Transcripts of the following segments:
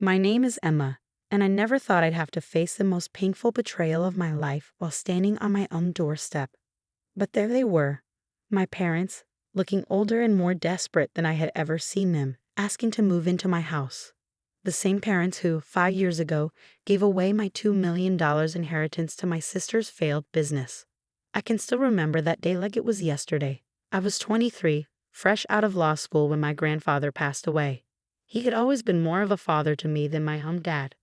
My name is Emma, and I never thought I'd have to face the most painful betrayal of my life while standing on my own doorstep. But there they were, my parents, looking older and more desperate than I had ever seen them, asking to move into my house. The same parents who, 5 years ago, gave away my $2 million inheritance to my sister's failed business. I can still remember that day like it was yesterday. I was 23, fresh out of law school when my grandfather passed away. He had always been more of a father to me than my own dad.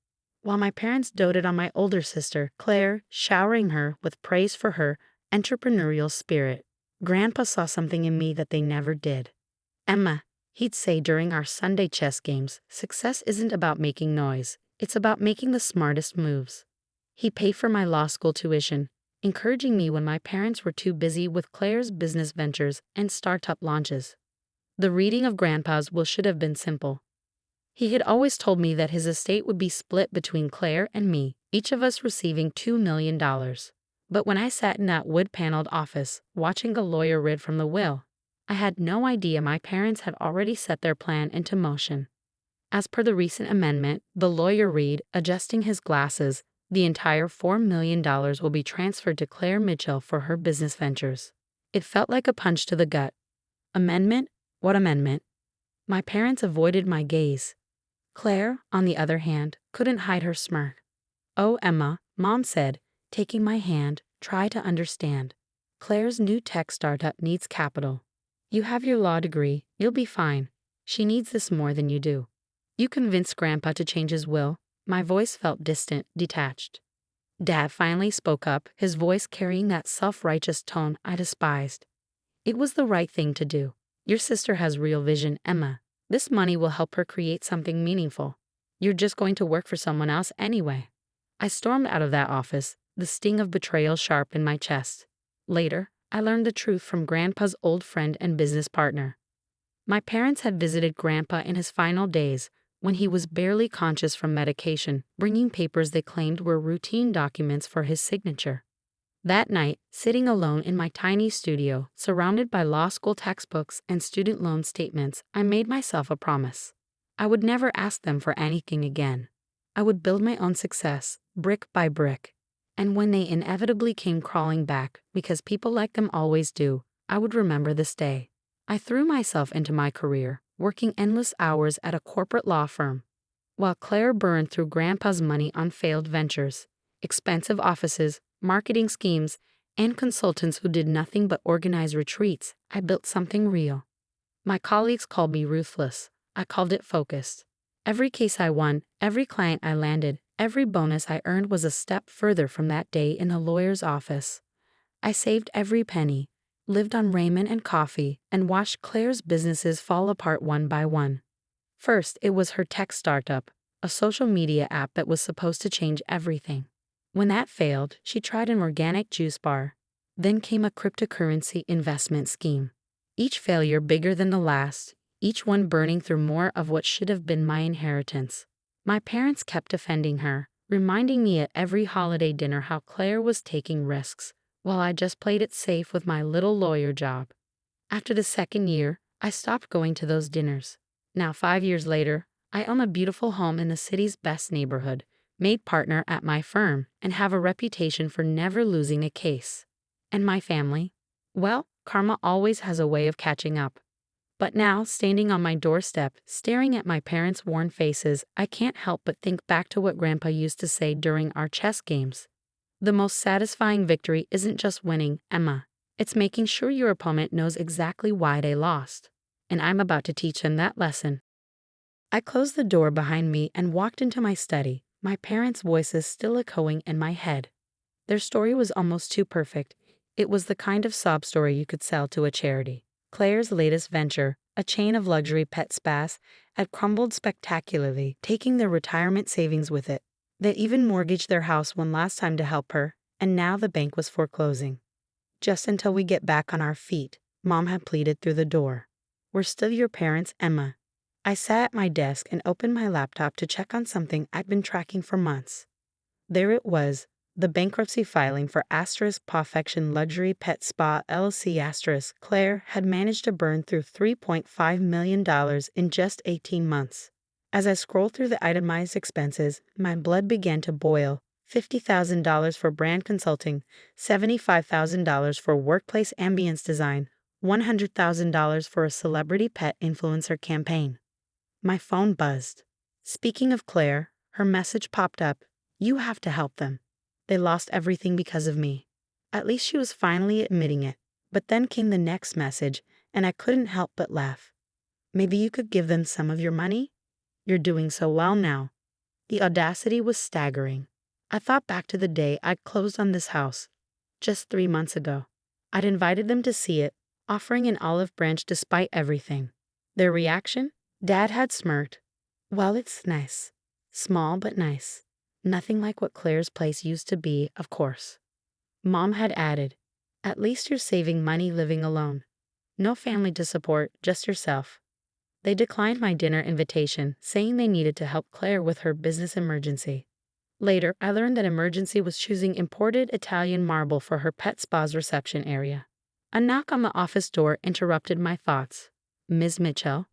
While my parents doted on my older sister, Claire, showering her with praise for her entrepreneurial spirit, Grandpa saw something in me that they never did. Emma, he'd say during our Sunday chess games, success isn't about making noise, it's about making the smartest moves. He paid for my law school tuition, encouraging me when my parents were too busy with Claire's business ventures and startup launches. The reading of Grandpa's will should have been simple. He had always told me that his estate would be split between Claire and me, each of us receiving $2 million. But when I sat in that wood-paneled office, watching a lawyer read from the will, I had no idea my parents had already set their plan into motion. As per the recent amendment, the lawyer read, adjusting his glasses, the entire $4 million will be transferred to Claire Mitchell for her business ventures. It felt like a punch to the gut. Amendment? What amendment? My parents avoided my gaze. Claire, on the other hand, couldn't hide her smirk. "Oh, Emma," Mom said, taking my hand, "try to understand. Claire's new tech startup needs capital. You have your law degree, you'll be fine. She needs this more than you do. You convinced Grandpa to change his will." My voice felt distant, detached. Dad finally spoke up, his voice carrying that self-righteous tone I despised. "It was the right thing to do. Your sister has real vision, Emma. This money will help her create something meaningful. You're just going to work for someone else anyway." I stormed out of that office, the sting of betrayal sharp in my chest. Later, I learned the truth from Grandpa's old friend and business partner. My parents had visited Grandpa in his final days, when he was barely conscious from medication, bringing papers they claimed were routine documents for his signature. That night, sitting alone in my tiny studio, surrounded by law school textbooks and student loan statements, I made myself a promise. I would never ask them for anything again. I would build my own success, brick by brick. And when they inevitably came crawling back, because people like them always do, I would remember this day. I threw myself into my career, working endless hours at a corporate law firm, while Claire burned through Grandpa's money on failed ventures, expensive offices, marketing schemes, and consultants who did nothing but organize retreats. I built something real. My colleagues called me ruthless. I called it focused. Every case I won, every client I landed, every bonus I earned was a step further from that day in the lawyer's office. I saved every penny, lived on ramen and coffee, and watched Claire's businesses fall apart one by one. First, it was her tech startup, a social media app that was supposed to change everything. When that failed, she tried an organic juice bar. Then came a cryptocurrency investment scheme. Each failure bigger than the last, each one burning through more of what should have been my inheritance. My parents kept defending her, reminding me at every holiday dinner how Claire was taking risks, while I just played it safe with my little lawyer job. After the second year, I stopped going to those dinners. Now 5 years later, I own a beautiful home in the city's best neighborhood, made partner at my firm, and have a reputation for never losing a case. And my family? Well, karma always has a way of catching up. But now, standing on my doorstep, staring at my parents' worn faces, I can't help but think back to what Grandpa used to say during our chess games. The most satisfying victory isn't just winning, Emma. It's making sure your opponent knows exactly why they lost. And I'm about to teach him that lesson. I closed the door behind me and walked into my study, my parents' voices still echoing in my head. Their story was almost too perfect. It was the kind of sob story you could sell to a charity. Claire's latest venture, a chain of luxury pet spas, had crumbled spectacularly, taking their retirement savings with it. They even mortgaged their house one last time to help her, and now the bank was foreclosing. "Just until we get back on our feet," Mom had pleaded through the door. "We're still your parents, Emma." I sat at my desk and opened my laptop to check on something I'd been tracking for months. There it was, the bankruptcy filing for *Perfection Luxury Pet Spa LLC*. Claire had managed to burn through $3.5 million in just 18 months. As I scrolled through the itemized expenses, my blood began to boil. $50,000 for brand consulting, $75,000 for workplace ambience design, $100,000 for a celebrity pet influencer campaign. My phone buzzed. Speaking of Claire, her message popped up. You have to help them. They lost everything because of me. At least she was finally admitting it. But then came the next message, and I couldn't help but laugh. Maybe you could give them some of your money? You're doing so well now. The audacity was staggering. I thought back to the day I'd closed on this house, just 3 months ago. I'd invited them to see it, offering an olive branch despite everything. Their reaction? Dad had smirked. Well, it's nice. Small but nice. Nothing like what Claire's place used to be, of course. Mom had added, at least you're saving money living alone. No family to support, just yourself. They declined my dinner invitation, saying they needed to help Claire with her business emergency. Later, I learned that emergency was choosing imported Italian marble for her pet spa's reception area. A knock on the office door interrupted my thoughts. Ms. Mitchell?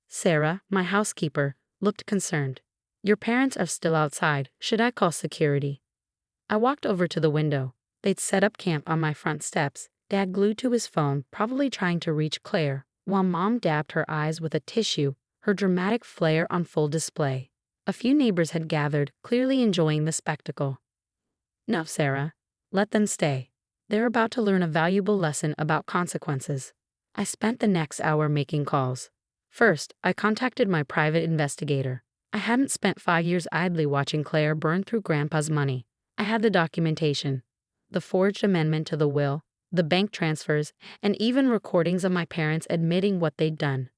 Sarah, my housekeeper, looked concerned. Your parents are still outside. Should I call security? I walked over to the window. They'd set up camp on my front steps, Dad glued to his phone, probably trying to reach Claire, while Mom dabbed her eyes with a tissue, her dramatic flair on full display. A few neighbors had gathered, clearly enjoying the spectacle. No, Sarah. Let them stay. They're about to learn a valuable lesson about consequences. I spent the next hour making calls. First, I contacted my private investigator. I hadn't spent 5 years idly watching Claire burn through Grandpa's money. I had the documentation, the forged amendment to the will, the bank transfers, and even recordings of my parents admitting what they'd done.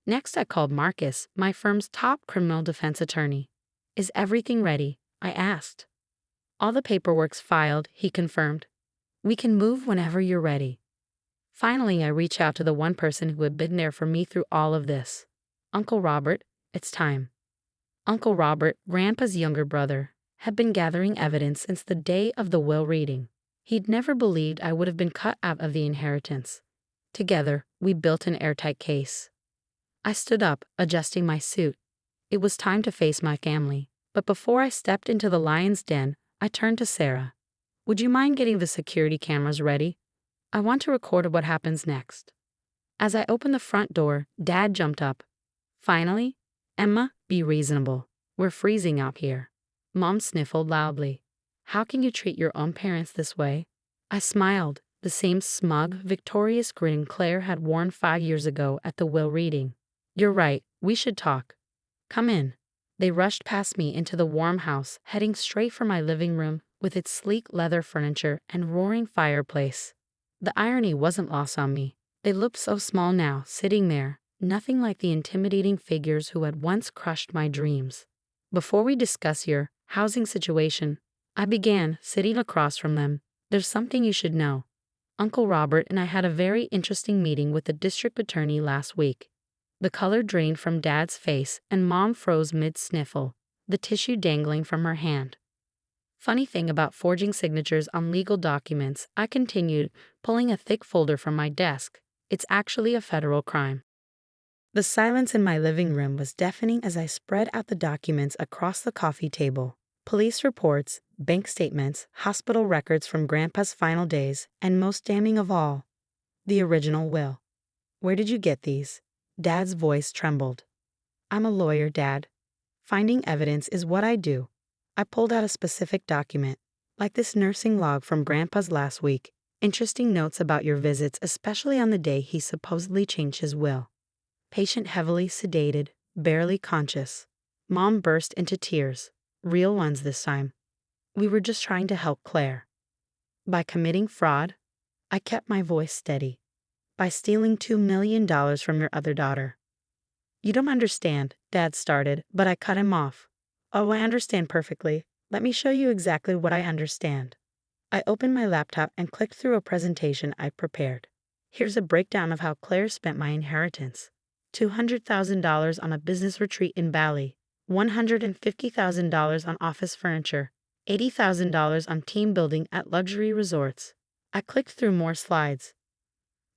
Next, I called Marcus, my firm's top criminal defense attorney. Is everything ready? I asked. All the paperwork's filed, he confirmed. We can move whenever you're ready. Finally, I reached out to the one person who had been there for me through all of this. Uncle Robert, it's time. Uncle Robert, Grandpa's younger brother, had been gathering evidence since the day of the will reading. He'd never believed I would have been cut out of the inheritance. Together, we built an airtight case. I stood up, adjusting my suit. It was time to face my family. But before I stepped into the lion's den, I turned to Sarah. Would you mind getting the security cameras ready? I want to record what happens next. As I opened the front door, Dad jumped up. Finally? Emma, be reasonable. We're freezing out here. Mom sniffled loudly. How can you treat your own parents this way? I smiled, the same smug, victorious grin Claire had worn 5 years ago at the will reading. You're right, we should talk. Come in. They rushed past me into the warm house, heading straight for my living room with its sleek leather furniture and roaring fireplace. The irony wasn't lost on me. They looked so small now, sitting there, nothing like the intimidating figures who had once crushed my dreams. Before we discuss your housing situation, I began, sitting across from them. There's something you should know. Uncle Robert and I had a very interesting meeting with the district attorney last week. The color drained from Dad's face and Mom froze mid-sniffle, the tissue dangling from her hand. Funny thing about forging signatures on legal documents, I continued, pulling a thick folder from my desk. It's actually a federal crime. The silence in my living room was deafening as I spread out the documents across the coffee table. Police reports, bank statements, hospital records from Grandpa's final days, and most damning of all, the original will. Where did you get these? Dad's voice trembled. I'm a lawyer, Dad. Finding evidence is what I do. I pulled out a specific document, like this nursing log from Grandpa's last week. Interesting notes about your visits, especially on the day he supposedly changed his will. Patient heavily sedated, barely conscious. Mom burst into tears. Real ones this time. We were just trying to help Claire. By committing fraud, I kept my voice steady. By stealing $2 million from your other daughter. You don't understand, Dad started, but I cut him off. Oh, I understand perfectly. Let me show you exactly what I understand. I opened my laptop and clicked through a presentation I prepared. Here's a breakdown of how Claire spent my inheritance. $200,000 on a business retreat in Bali, $150,000 on office furniture, $80,000 on team building at luxury resorts. I clicked through more slides.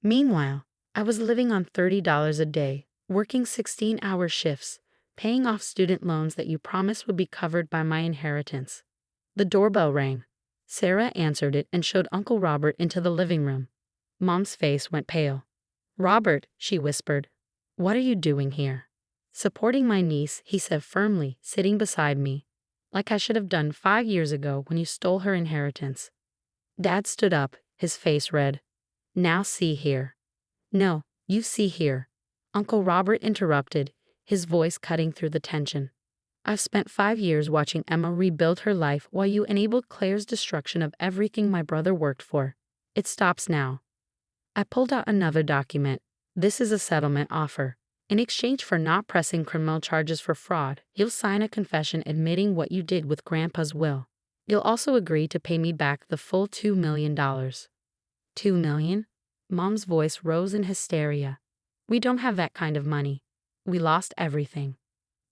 Meanwhile, I was living on $30 a day, working 16-hour shifts, paying off student loans that you promised would be covered by my inheritance. The doorbell rang. Sarah answered it and showed Uncle Robert into the living room. Mom's face went pale. "Robert," she whispered, "what are you doing here?" "Supporting my niece," he said firmly, sitting beside me, "like I should have done 5 years ago when you stole her inheritance." Dad stood up, his face red. "Now see here." "No, you see here," Uncle Robert interrupted, his voice cutting through the tension. "I've spent 5 years watching Emma rebuild her life while you enabled Claire's destruction of everything my brother worked for. It stops now." I pulled out another document. "This is a settlement offer. In exchange for not pressing criminal charges for fraud, you'll sign a confession admitting what you did with Grandpa's will. You'll also agree to pay me back the full $2 million. $2 million? Mom's voice rose in hysteria. "We don't have that kind of money. We lost everything."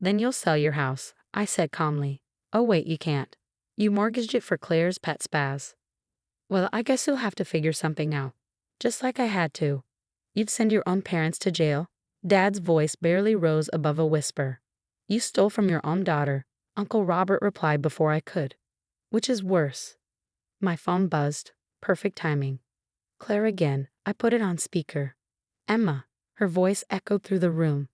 "Then you'll sell your house," I said calmly. "Oh wait, you can't. You mortgaged it for Claire's pet spaz." "Well, I guess you'll have to figure something out. Just like I had to. You'd send your own parents to jail." Dad's voice barely rose above a whisper. "You stole from your own daughter," Uncle Robert replied before I could. "Which is worse?" My phone buzzed. Perfect timing. Claire again. I put it on speaker. "Emma." Her voice echoed through the room.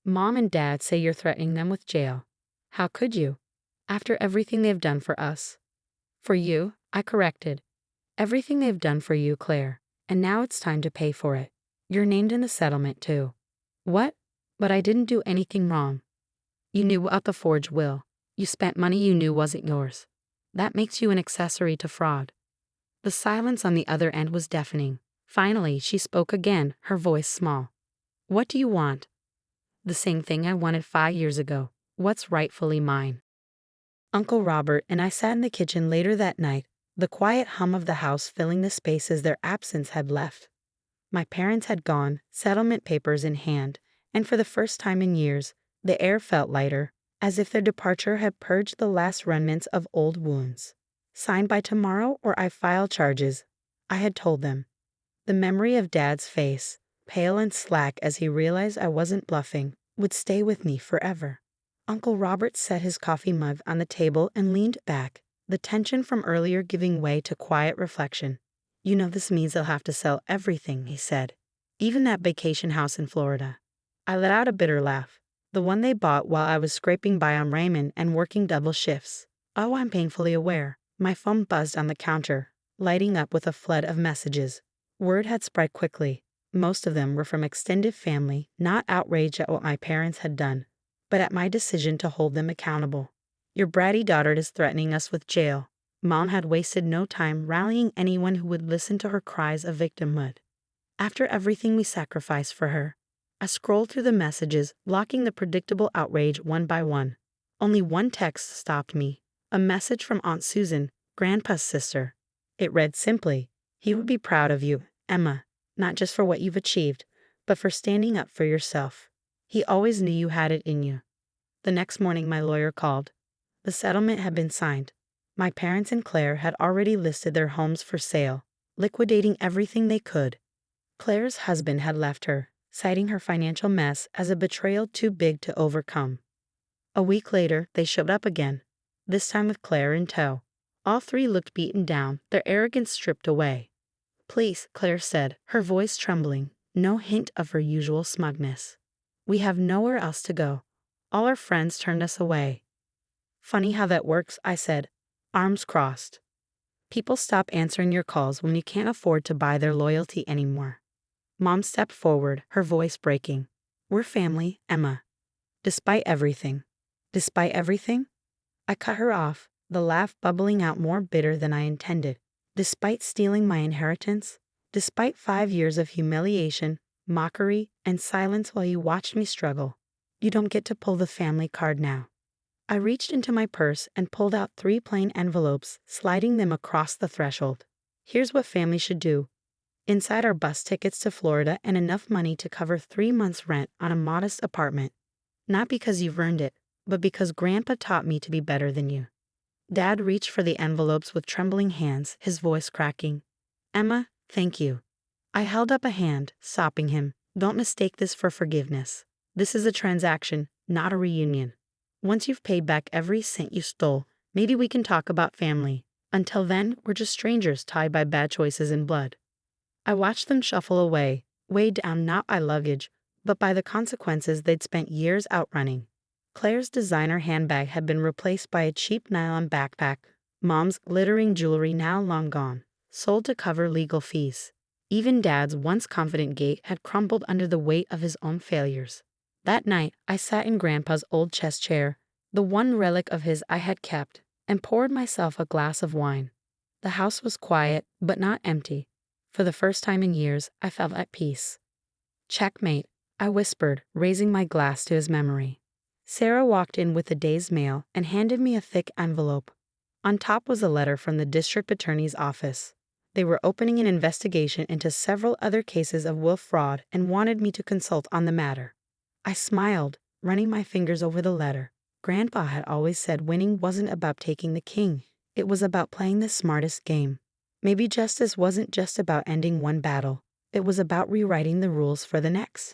"Mom and Dad say you're threatening them with jail. How could you? After everything they've done for us." "For you," I corrected. "Everything they've done for you, Claire. And now it's time to pay for it. You're named in the settlement, too." "What? But I didn't do anything wrong." "You knew about the forged will. You spent money you knew wasn't yours. That makes you an accessory to fraud." The silence on the other end was deafening. Finally, she spoke again, her voice small. "What do you want?" "The same thing I wanted 5 years ago. What's rightfully mine." Uncle Robert and I sat in the kitchen later that night, the quiet hum of the house filling the spaces their absence had left. My parents had gone, settlement papers in hand, and for the first time in years, the air felt lighter, as if their departure had purged the last remnants of old wounds. "Sign by tomorrow or I file charges," I had told them. The memory of Dad's face, pale and slack as he realized I wasn't bluffing, would stay with me forever. Uncle Robert set his coffee mug on the table and leaned back, the tension from earlier giving way to quiet reflection. "You know this means they'll have to sell everything," he said. "Even that vacation house in Florida." I let out a bitter laugh. "The one they bought while I was scraping by on ramen and working double shifts." "Oh, I'm painfully aware." My phone buzzed on the counter, lighting up with a flood of messages. Word had spread quickly. Most of them were from extended family, not outraged at what my parents had done, but at my decision to hold them accountable. "Your bratty daughter is threatening us with jail." Mom had wasted no time rallying anyone who would listen to her cries of victimhood. "After everything we sacrificed for her." I scrolled through the messages, blocking the predictable outrage one by one. Only one text stopped me. A message from Aunt Susan, Grandpa's sister. It read simply, "He would be proud of you, Emma, not just for what you've achieved, but for standing up for yourself. He always knew you had it in you." The next morning my lawyer called. The settlement had been signed. My parents and Claire had already listed their homes for sale, liquidating everything they could. Claire's husband had left her, citing her financial mess as a betrayal too big to overcome. A week later, they showed up again, this time with Claire in tow. All three looked beaten down, their arrogance stripped away. "Please," Claire said, her voice trembling, no hint of her usual smugness. "We have nowhere else to go. All our friends turned us away." "Funny how that works," I said, arms crossed. "People stop answering your calls when you can't afford to buy their loyalty anymore." Mom stepped forward, her voice breaking. "We're family, Emma. Despite everything." "Despite everything?" I cut her off, the laugh bubbling out more bitter than I intended. "Despite stealing my inheritance? Despite 5 years of humiliation, mockery, and silence while you watched me struggle? You don't get to pull the family card now." I reached into my purse and pulled out 3 plain envelopes, sliding them across the threshold. "Here's what family should do." Inside are bus tickets to Florida and enough money to cover 3 months' rent on a modest apartment. Not because you've earned it, but because Grandpa taught me to be better than you. Dad reached for the envelopes with trembling hands, his voice cracking. "Emma, thank you." I held up a hand, stopping him. "Don't mistake this for forgiveness. This is a transaction, not a reunion. Once you've paid back every cent you stole, maybe we can talk about family. Until then, we're just strangers tied by bad choices and blood. I watched them shuffle away, weighed down not by luggage, but by the consequences they'd spent years outrunning. Claire's designer handbag had been replaced by a cheap nylon backpack. Mom's glittering jewelry, now long gone, sold to cover legal fees. Even Dad's once confident gait had crumbled under the weight of his own failures. That night, I sat in Grandpa's old chest chair, the one relic of his I had kept, and poured myself a glass of wine. The house was quiet, but not empty. For the first time in years, I felt at peace. "Checkmate," I whispered, raising my glass to his memory. Sarah walked in with the day's mail and handed me a thick envelope. On top was a letter from the district attorney's office. They were opening an investigation into several other cases of will fraud and wanted me to consult on the matter. I smiled, running my fingers over the letter. Grandpa had always said winning wasn't about taking the king. It was about playing the smartest game. Maybe justice wasn't just about ending one battle. It was about rewriting the rules for the next.